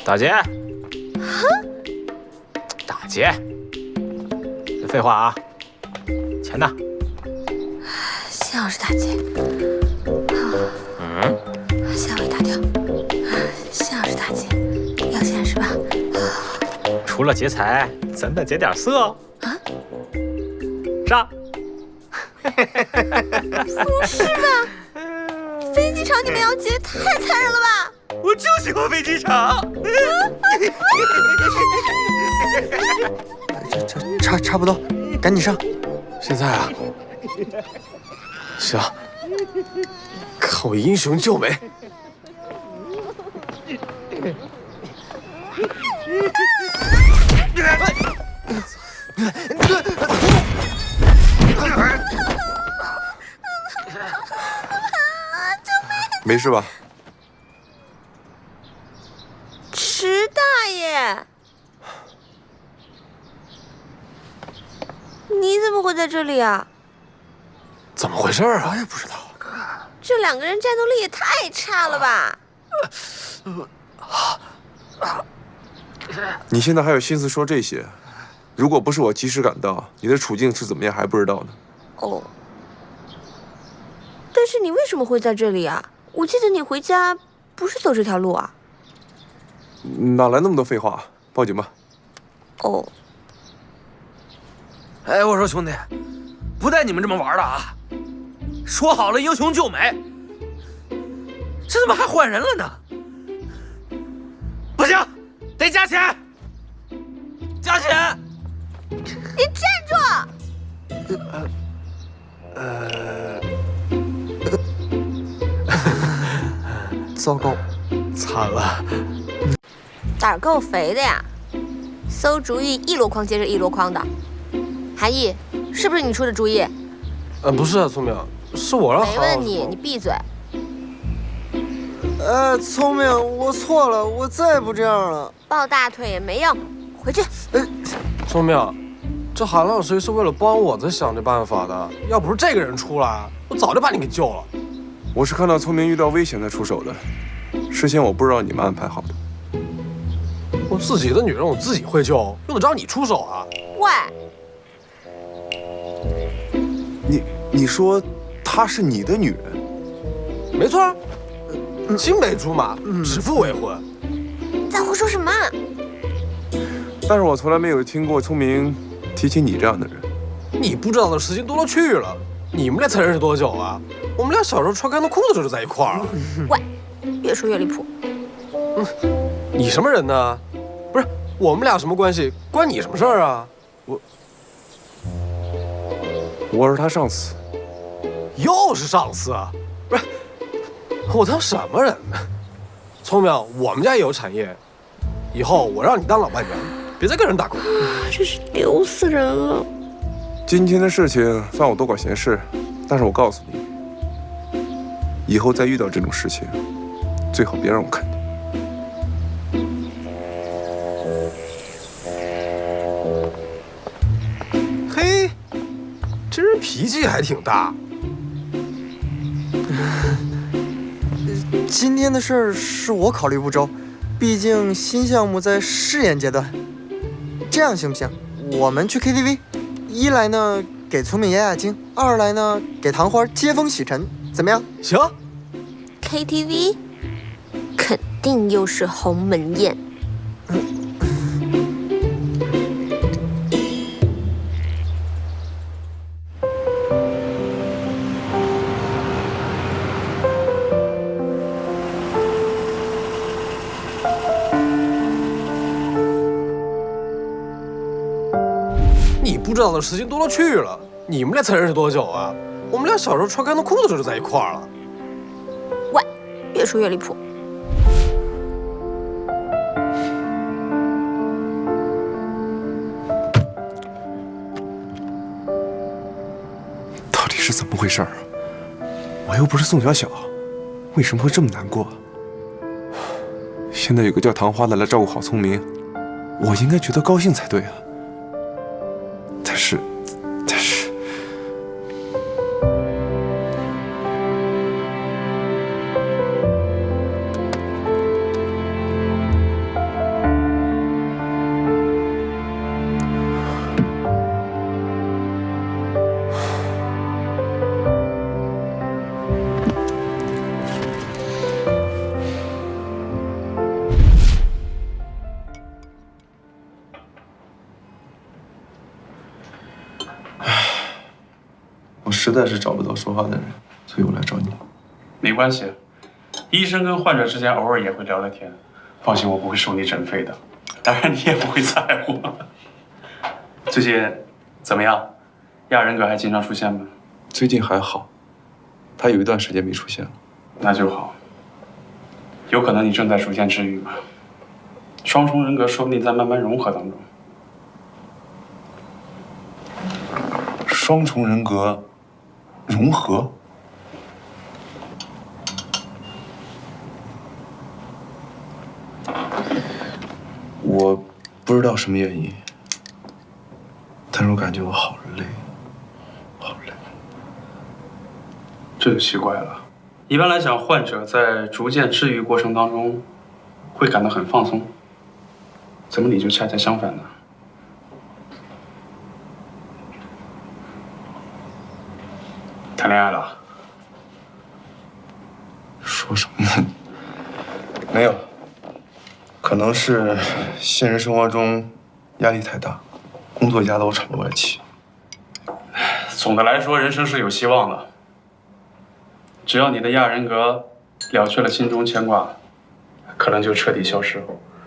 大姐，大姐，废话啊，钱呢？谢老师大姐。下位打掉。谢老师大姐，要钱是吧？除了劫财，咱再劫点色哦。啊？上。不是吧？飞机场你们要劫，太残忍了吧！我就喜欢飞机场。差不多，赶紧上。现在啊，行，看我英雄救美。没事吧？池大爷，你怎么会在这里啊？怎么回事啊？我也不知道。这两个人战斗力也太差了吧！你现在还有心思说这些？如果不是我及时赶到，你的处境是怎么样还不知道呢。哦，但是你为什么会在这里啊？我记得你回家不是走这条路啊？哪来那么多废话？报警吧。哦。哎，我说兄弟，不带你们这么玩的啊！说好了英雄救美，这怎么还换人了呢？不行，得加钱！加钱！你站住！糟糕，惨了！胆儿够肥的呀！馊主意一箩筐接着一箩筐的。韩毅，是不是你出的主意？不是啊，聪明，是我让没问你，你闭嘴。聪明，我错了，我再也不这样了。抱大腿也没用，回去。聪明，这韩老师是为了帮我才想这办法的，要不是这个人出来，我早就把你给救了。我是看到聪明遇到危险才出手的，事先我不知道你们安排好的。我自己的女人我自己会救，用得着你出手啊？喂，你说她是你的女人？没错，青梅竹马，指腹为婚。你在胡说什么？但是我从来没有听过聪明提起你这样的人。你不知道的事情多了去了，你们俩才认识多久啊？我们俩小时候穿干的裤子就在一块儿了。喂，越说越离谱。你什么人呢？不是我们俩什么关系？关你什么事儿啊？我是他上司。又是上司啊？不是，我当什么人呢？聪明，我们家也有产业，以后我让你当老板娘，别再跟人打工。真是丢死人了。今天的事情算我多管闲事，但是我告诉你，以后再遇到这种事情，最好别让我看见。嘿，这人脾气还挺大。今天的事儿是我考虑不周，毕竟新项目在试验阶段。这样行不行？我们去 KTV， 一来呢给聪明压压惊，二来呢给糖花接风洗尘，怎么样？行。KTV， 肯定又是鸿门宴。你不知道的事情多了去了，你们俩才认识多久啊？我们俩小时候穿干的裤子就在一块儿了。喂，越越说越离谱。到底是怎么回事啊？我又不是宋小小，为什么会这么难过？现在有个叫唐花的来照顾好聪明，我应该觉得高兴才对啊。但是，我实在是找不到说话的人，所以我来找你。没关系，医生跟患者之间偶尔也会聊聊天，放心，我不会收你诊费的，当然你也不会踩我。最近怎么样？亚人格还经常出现吗？最近还好，他有一段时间没出现了。那就好，有可能你正在逐渐治愈嘛。双重人格说不定在慢慢融合当中。双重人格融合，我不知道什么原因，但是我感觉我好累，好累。这就奇怪了。一般来讲，患者在逐渐治愈过程当中会感到很放松，怎么你就恰恰相反呢？谈恋爱了？说什么呢？没有，可能是现实生活中压力太大，工作压得我喘不过来气。总的来说，人生是有希望的。只要你的亚人格了却了心中牵挂，可能就彻底消失了。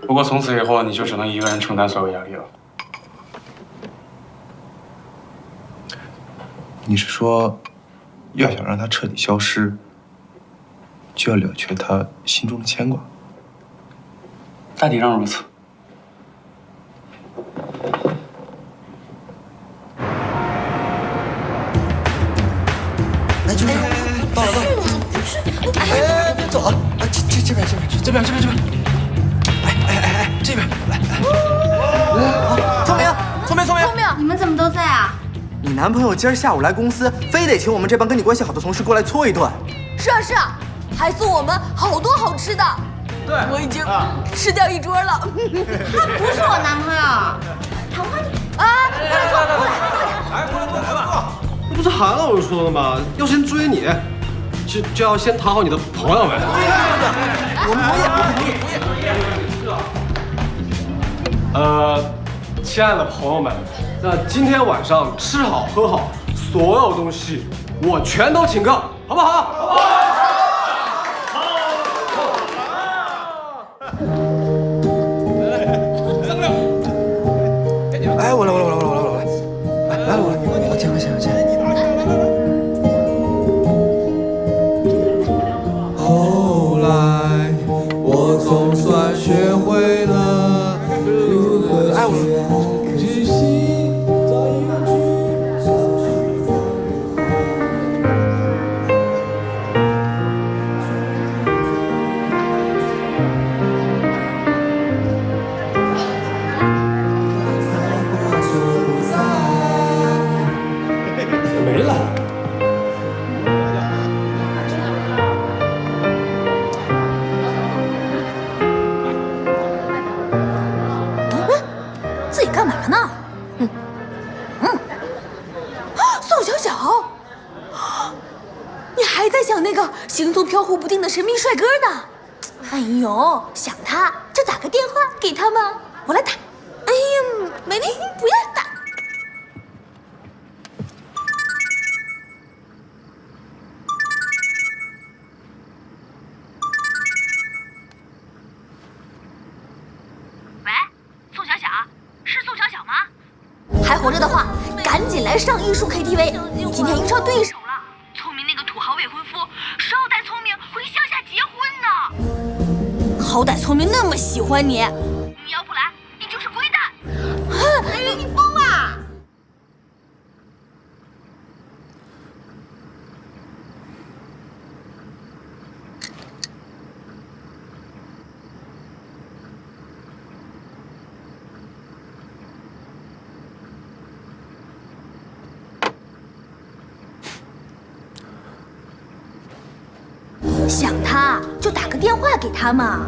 不过从此以后，你就只能一个人承担所有压力了。你是说，要想让他彻底消失，就要了却他心中的牵挂？大体上如此。来，就是到了。哎，别走啊！这边，这边，这边来。聪明，你们怎么都在啊？你男朋友今儿下午来公司，非得请我们这帮跟你关系好的同事过来搓一顿。是啊，还送我们好多好吃的。对，我已经吃掉一桌了。他不是我男朋友。唐花，你啊，过来坐，来吧。这不是韩老师说的吗？要先追你，就要先讨好你的朋友们。我们同意。亲爱的朋友们，那今天晚上吃好喝好，所有东西我全都请客，好不好？哎，我来，来，我接。后来，我总算学会了。哎，我。没了。自己干嘛呢？宋小小，你还在想那个行踪飘忽不定的神秘帅哥呢？哎呦，想他就打个电话给他嘛，我来打。哎呀，美丽，不要打。喂，宋小小，是宋小小吗？还活着的话，赶紧来上艺术 KTV， 你今天遇上对手了。聪明那个土豪未婚夫说要带聪明回乡下结婚呢。好歹聪明那么喜欢你，你要不来，你就是龟蛋。哎呀，你疯了！想他就打个电话给他嘛。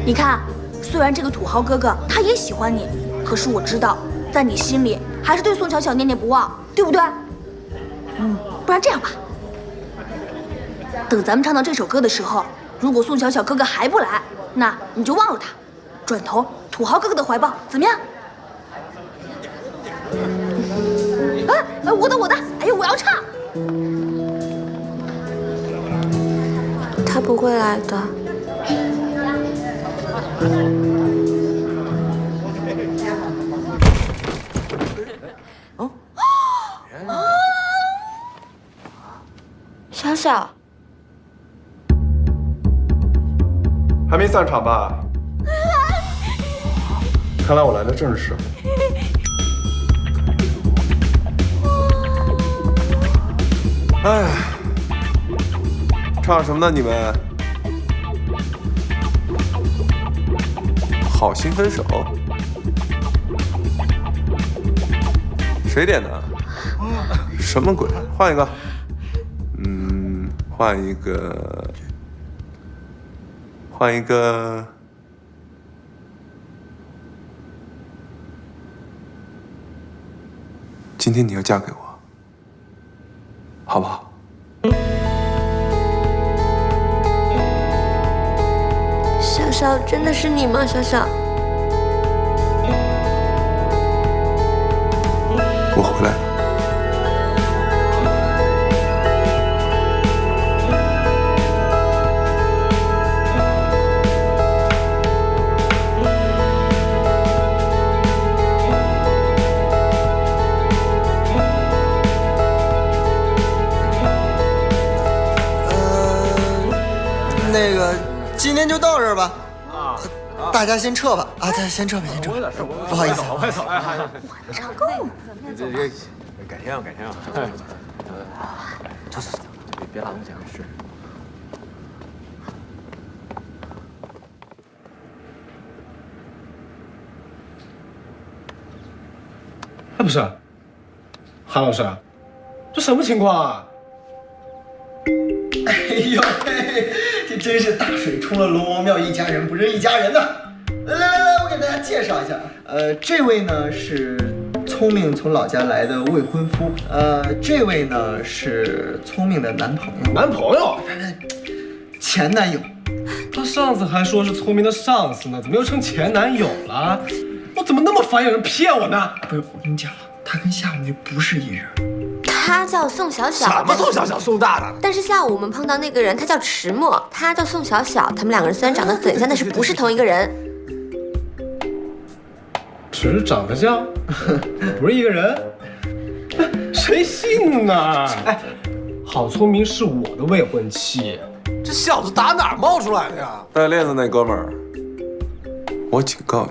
你看，虽然这个土豪哥哥他也喜欢你，可是我知道，在你心里还是对宋小小念念不忘，对不对？不然这样吧，等咱们唱到这首歌的时候，如果宋小小哥哥还不来，那你就忘了他，转投土豪哥哥的怀抱，怎么样？我的，哎呀，我要唱。他不会来的。小小，还没散场吧？看来我来的正是时候。哎，唱什么呢？你们？好心分手？谁点的？什么鬼？换一个。换一个。今天你要嫁给我，好不好？小小，真的是你吗？小小，我回来了。那个，今天就到这儿吧。大家先撤吧。啊，先撤吧。不好意思，快走！哎，我唱够了。这改天啊。走，别拉东西啊！是。哎，不是，韩老师，这什么情况啊？哎呦嘿，这真是大水冲了龙王庙，一家人不认一家人呐！来，我给大家介绍一下，这位呢是聪明从老家来的未婚夫，这位呢是聪明的男朋友。男朋友？前男友。他上次还说是聪明的上司呢，怎么又成前男友了？我怎么那么烦有人骗我呢？不是，我跟你讲了，他跟夏无女不是一人。他叫宋小小。什么宋小小，宋大大？但是下午我们碰到那个人，他叫迟墨，他叫宋小小。他们两个人虽然长得很像，但是不是同一个人。只是长得像，不是一个人？谁信呢？哎，郝聪明是我的未婚妻，这小子打哪儿冒出来的呀？戴链子那哥们儿，我警告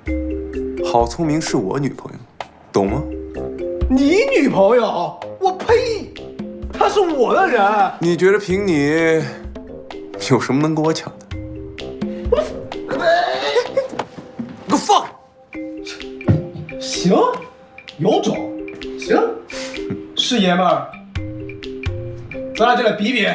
你，郝聪明是我女朋友，懂吗？你女朋友？我呸！她是我的人。你觉得凭你有什么能跟我抢的？你给我放！行，有种，行，是爷们儿，咱俩就来比比。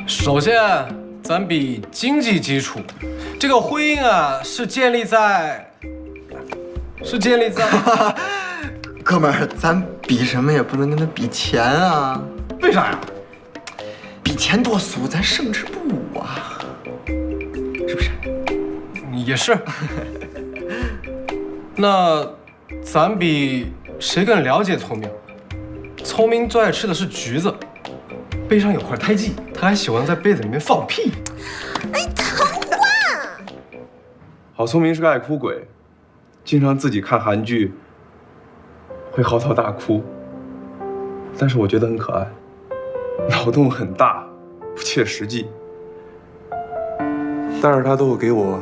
首先，咱比经济基础。这个婚姻啊，是建立在，哥们儿，咱比什么也不能跟他比钱啊！为啥呀？比钱多俗，咱胜之不武啊，是不是？也是。那咱比谁更了解聪明？聪明最爱吃的是橘子，背上有块胎记，他还喜欢在被子里面放屁。哎，唐花！郝聪明是个爱哭鬼，经常自己看韩剧会嚎啕大哭，但是我觉得很可爱，脑洞很大，不切实际，但是他都会给我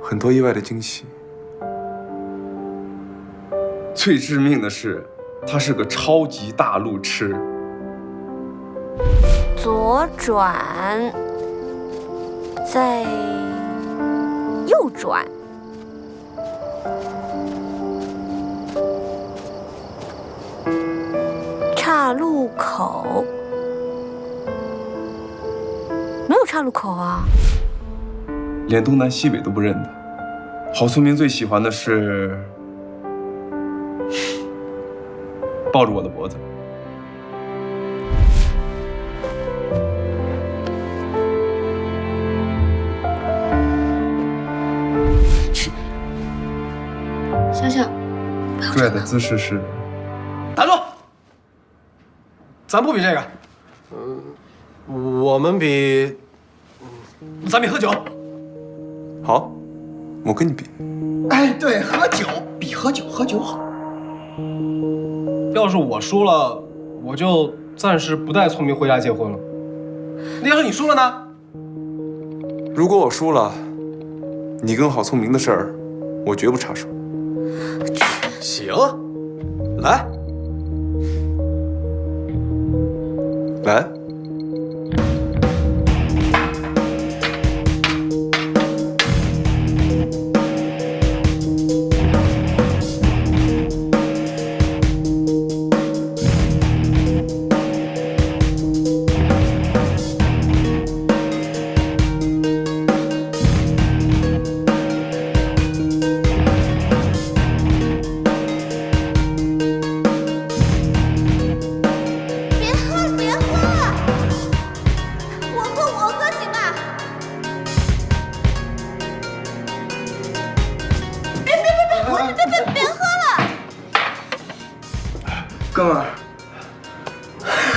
很多意外的惊喜。最致命的是，他是个超级大路痴。左转，再右转，岔路口，没有岔路口啊。连东南西北都不认得。郝聪明最喜欢的是抱着我的脖子。小小，最爱的姿势是打住！咱不比这个，我们比，咱比喝酒。好，我跟你比。哎，对，喝酒比喝酒好。要是我输了，我就暂时不带聪明回家结婚了。那要是你输了呢？如果我输了，你跟郝聪明的事儿，我绝不插手。行，来，来。哥们儿，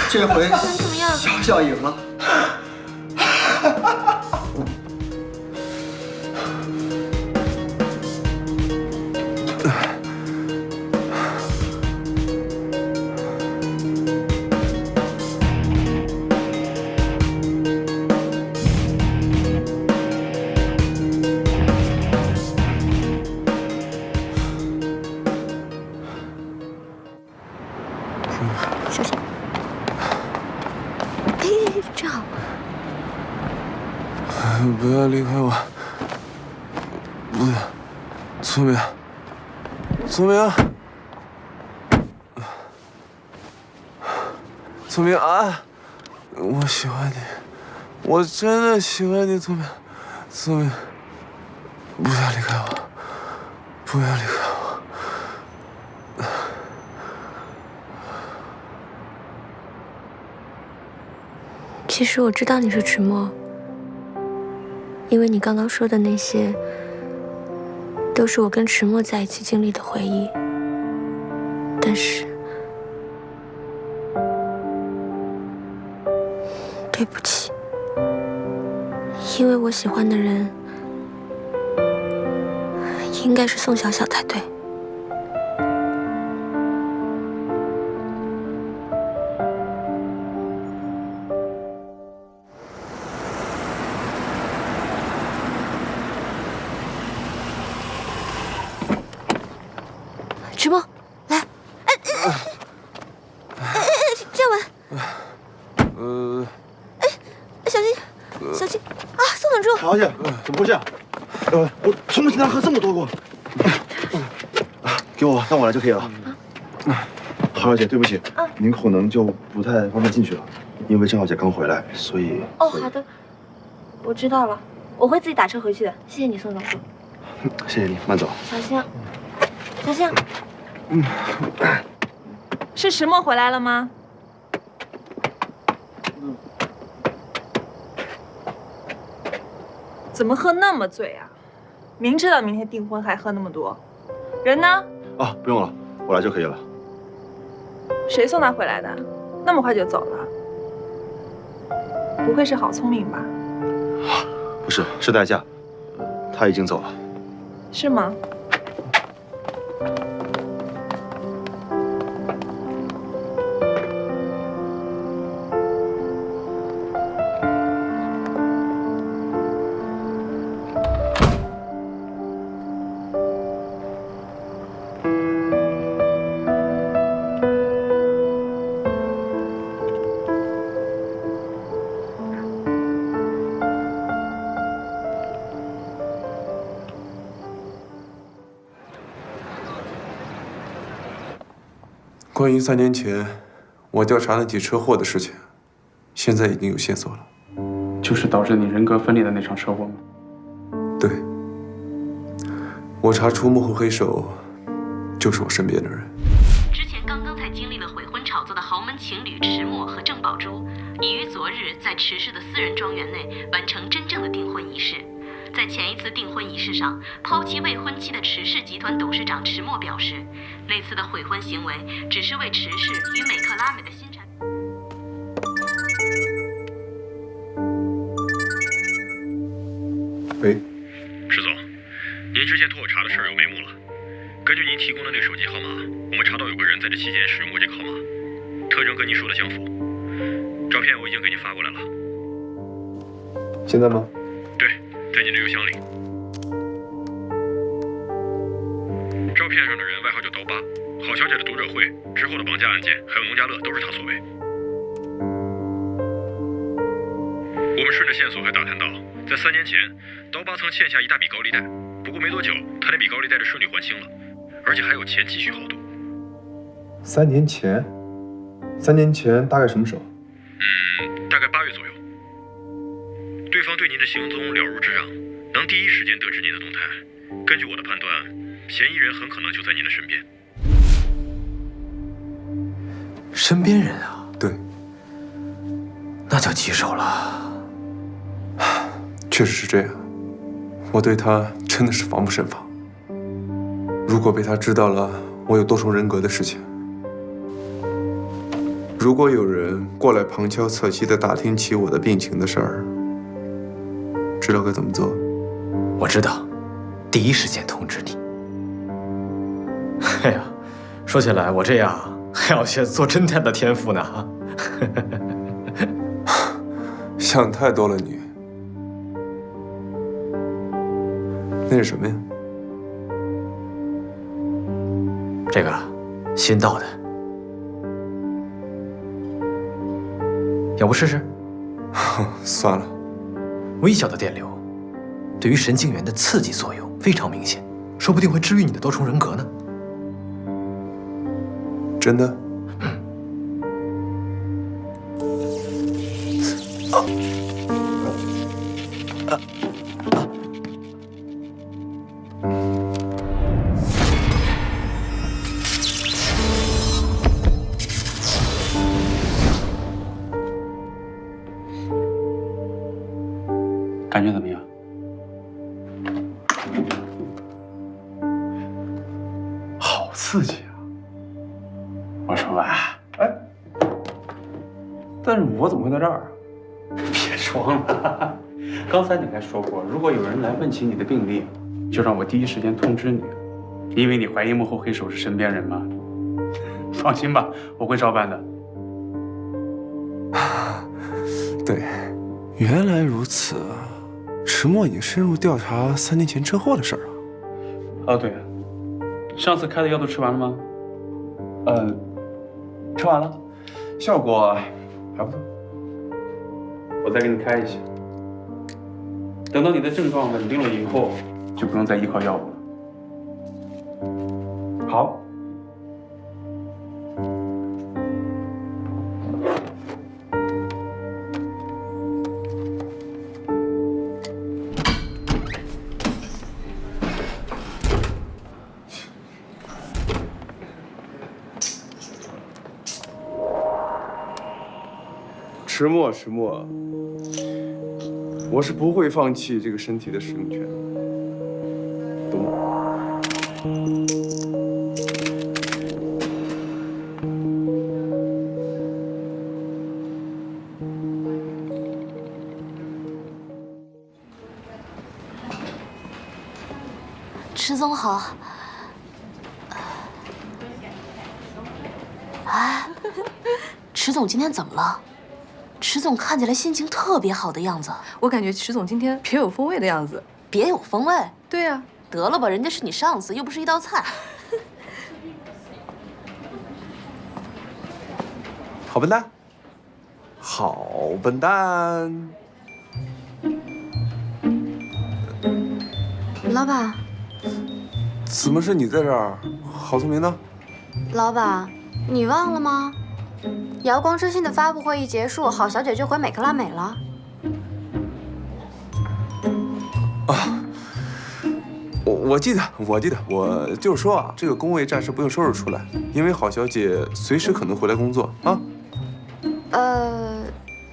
这回怎么样？小小赢了。小心！哎，正好。不要离开我！不要，聪明，聪明，聪明啊！我喜欢你，我真的喜欢你，聪明，聪明，不要离开我，不要离开我。其实我知道你是迟墨，因为你刚刚说的那些，都是我跟迟墨在一起经历的回忆。但是，对不起，因为我喜欢的人应该是宋小小才对。迟墨，来，这样玩，小心，小心啊！宋短柱，小姐，怎么回事？我从没听他喝这么多过。给我，让我来就可以了。郝小姐，对不起，您可能就不太方便进去了，因为郑小姐刚回来，所以。哦，好的，我知道了，我会自己打车回去的。谢谢你，宋短柱。谢谢你，慢走。小心，小心。是迟墨回来了吗？怎么喝那么醉啊？明知道明天订婚还喝那么多，人呢？啊，不用了，我来就可以了。谁送他回来的？那么快就走了？不会是郝聪明吧？不是，是代驾，他已经走了。是吗？关于3年前我调查那起车祸的事情，现在已经有线索了。就是导致你人格分裂的那场车祸吗？对，我查出幕后黑手就是我身边的人。之前刚刚才经历了悔婚炒作的豪门情侣迟默和郑宝珠，已于昨日在池氏的私人庄园内完成真正的订婚仪式。在前一次订婚仪式上，抛弃未婚妻的池氏集团董事长迟默表示，那次的悔婚行为只是为池氏与美克拉美的新产品。喂，石总，您之前托我查的事儿有眉目了。根据您提供的那个手机号码，我们查到有个人在这期间使用过这个号码，特征跟您说的相符。照片我已经给您发过来了。现在吗？对，在您的邮箱里。照片上的人外号叫刀疤，郝小姐的读者会、之后的绑架案件，还有农家乐都是他所为。我们顺着线索还打探到，在3年前，刀疤曾欠下一大笔高利贷，不过没多久，他那笔高利贷就顺利还清了，而且还有钱继续豪赌。3年前？3年前大概什么时候？大概8月左右。对方对您的行踪了如指掌，能第一时间得知您的动态。根据我的判断，嫌疑人很可能就在您的身边。身边人啊？对，那就棘手了。确实是这样，我对他真的是防不胜防。如果被他知道了我有多重人格的事情，如果有人过来旁敲侧击地打听起我的病情的事儿，知道该怎么做？我知道，第一时间通知你。哎呀，说起来我这样还要学做侦探的天赋呢。想太多了你。那是什么呀？这个新到的，要不试试？算了。微小的电流对于神经元的刺激作用非常明显，说不定会治愈你的多重人格呢。真的？感觉怎么样？好刺激啊！我说吧，但是我怎么会在这儿啊？别装了，刚才你还说过，如果有人来问起你的病历，就让我第一时间通知你，因为你怀疑幕后黑手是身边人嘛。放心吧，我会照办的。对，原来如此。迟默已经深入调查3年前车祸的事儿了。哦，对，上次开的药都吃完了吗？吃完了，效果还不错。我再给你开一些，等到你的症状稳定了以后，就不用再依靠药物了。好。迟默，我是不会放弃这个身体的使用权，懂吗？池总好。哎，池总今天怎么了？池总看起来心情特别好的样子。我感觉池总今天别有风味的样子。别有风味？对呀。得了吧，人家是你上司，又不是一道菜。好笨蛋，好笨蛋。老板，怎么是你在这儿？郝聪明呢？老板，你忘了吗？瑶光之星的发布会一结束，郝小姐就回美克拉美了。啊，我记得，我就是说啊，这个工位暂时不用收拾出来，因为郝小姐随时可能回来工作啊。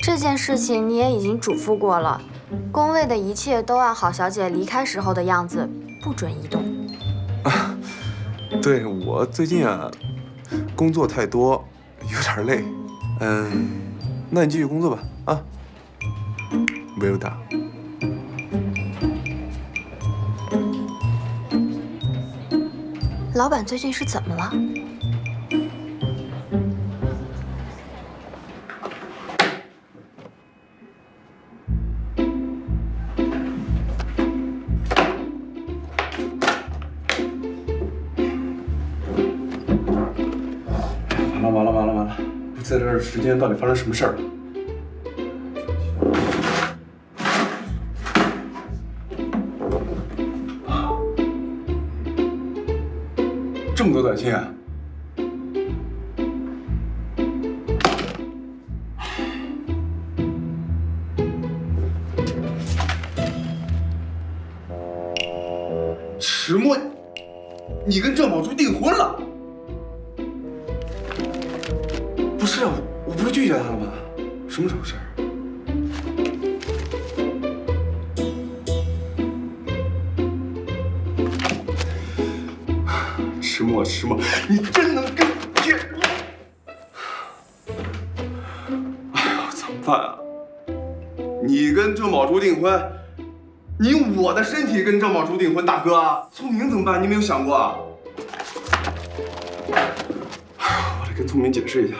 这件事情你也已经嘱咐过了，工位的一切都按郝小姐离开时候的样子，不准移动。啊，对，我最近啊，工作太多，有点累。那你继续工作吧，啊。Well done。老板最近是怎么了？完了！在这儿时间到底发生什么事儿了？这么多短信啊！迟墨，你跟郑宝珠订婚了？不是啊，我不是拒绝他了吗？什么时候事儿？迟墨，你真能跟这……哎呀，怎么办啊？你跟郑宝珠订婚，你用我的身体跟郑宝珠订婚，大哥，聪明怎么办？你没有想过啊？我得跟聪明解释一下。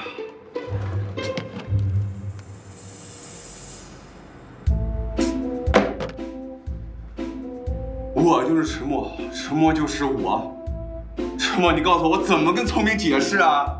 我就是迟墨，迟墨就是我。迟墨，你告诉我怎么跟聪明解释啊？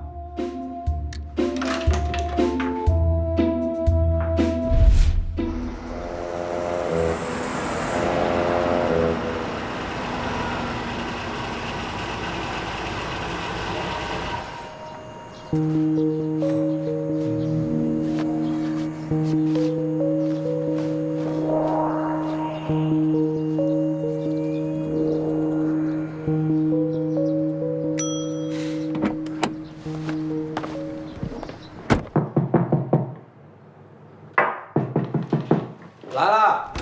来了，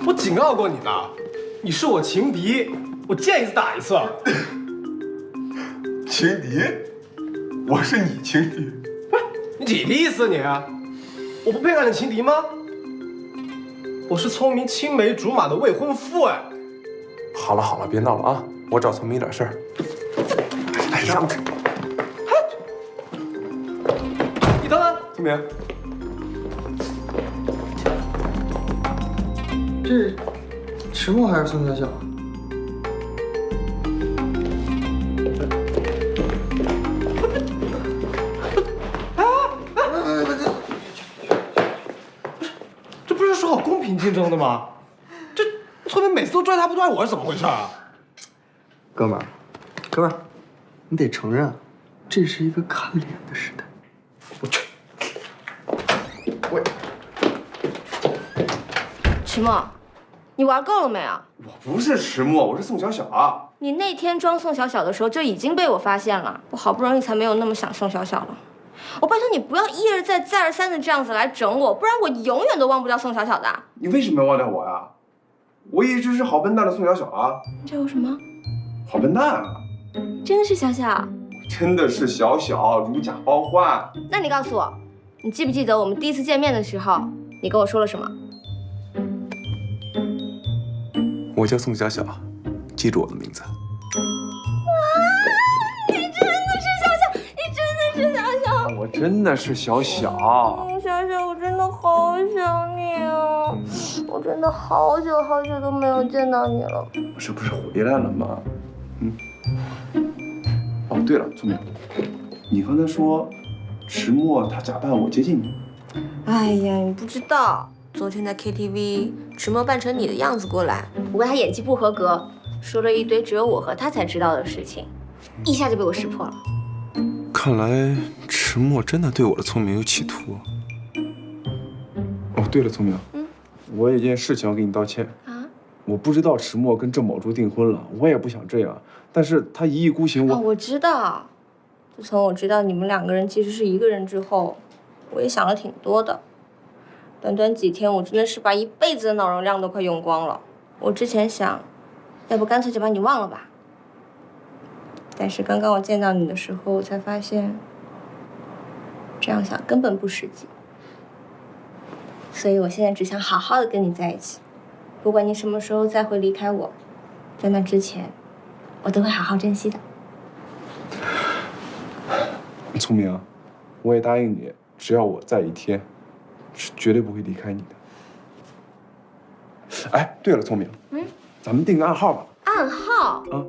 我警告过你了，你是我情敌，我见一次打一次。情敌？我是你情敌？不是你几个意思你？我不配干你情敌吗？我是聪明青梅竹马的未婚夫哎。好了，别闹了啊！我找聪明点事儿。哎，让开！你等等，聪明，这迟墨还是宋小小？这不是说好公平竞争的吗？这聪明每次都拽他不拽我是怎么回事啊？哥们儿，你得承认，这是一个看脸的时代。我去，迟墨，你玩够了没啊？我不是迟墨，我是宋小小啊。你那天装宋小小的时候就已经被我发现了，我好不容易才没有那么想宋小小了。我拜托你不要一而再再而三的这样子来整我，不然我永远都忘不掉宋小小的。你为什么要忘掉我呀？我一直是好笨蛋的宋小小啊。你叫我什么？好笨蛋啊！真的是小小？真的是小小，如假包换。那你告诉我，你记不记得我们第一次见面的时候，你跟我说了什么？我叫宋小小，记住我的名字。你真的是小小，你真的是小小。我真的是小小。小小，我真的好想你哦！我真的好久好久都没有见到你了。我这不是回来了吗？哦，对了，聪明，你刚才说迟墨他假扮我接近你。哎呀，你不知道，昨天在 KTV，迟墨扮成你的样子过来，我问他演技不合格，说了一堆只有我和他才知道的事情，一下就被我识破了。看来迟墨真的对我的聪明有企图。哦，对了，聪明，我有件事情要跟你道歉啊。我不知道迟墨跟郑宝珠订婚了，我也不想这样，但是他一意孤行，我知道。自从我知道你们两个人其实是一个人之后，我也想了挺多的。短短几天，我真的是把一辈子的脑容量都快用光了。我之前想，要不干脆就把你忘了吧。但是刚刚我见到你的时候，我才发现，这样想根本不实际。所以我现在只想好好的跟你在一起，不管你什么时候再会离开我，在那之前，我都会好好珍惜的。聪明，我也答应你，只要我在一天，是绝对不会离开你的。哎，对了，聪明，咱们定个暗号吧。暗号？啊，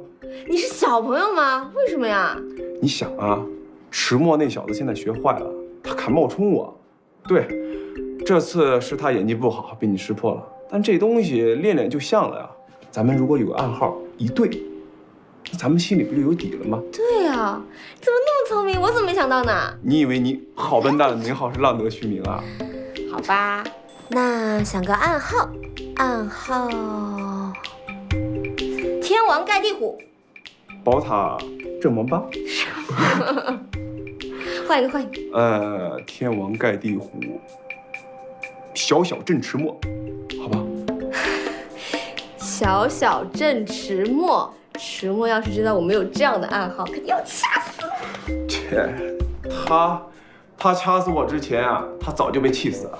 你是小朋友吗？为什么呀？你想啊，迟墨那小子现在学坏了，他敢冒充我。对，这次是他演技不好，被你识破了。但这东西练练就像了呀。咱们如果有个暗号一对，咱们心里不就有底了吗？对啊，怎么那么聪明？我怎么没想到呢？你以为你好笨蛋的名号是浪得虚名啊？好吧，那想个暗号，暗号天王盖地虎，宝塔镇王八。换一个。天王盖地虎，小小镇迟墨，好吧？小小镇迟墨，迟墨要是知道我们有这样的暗号，肯定要掐死我。切，他掐死我之前啊，他早就被气死了。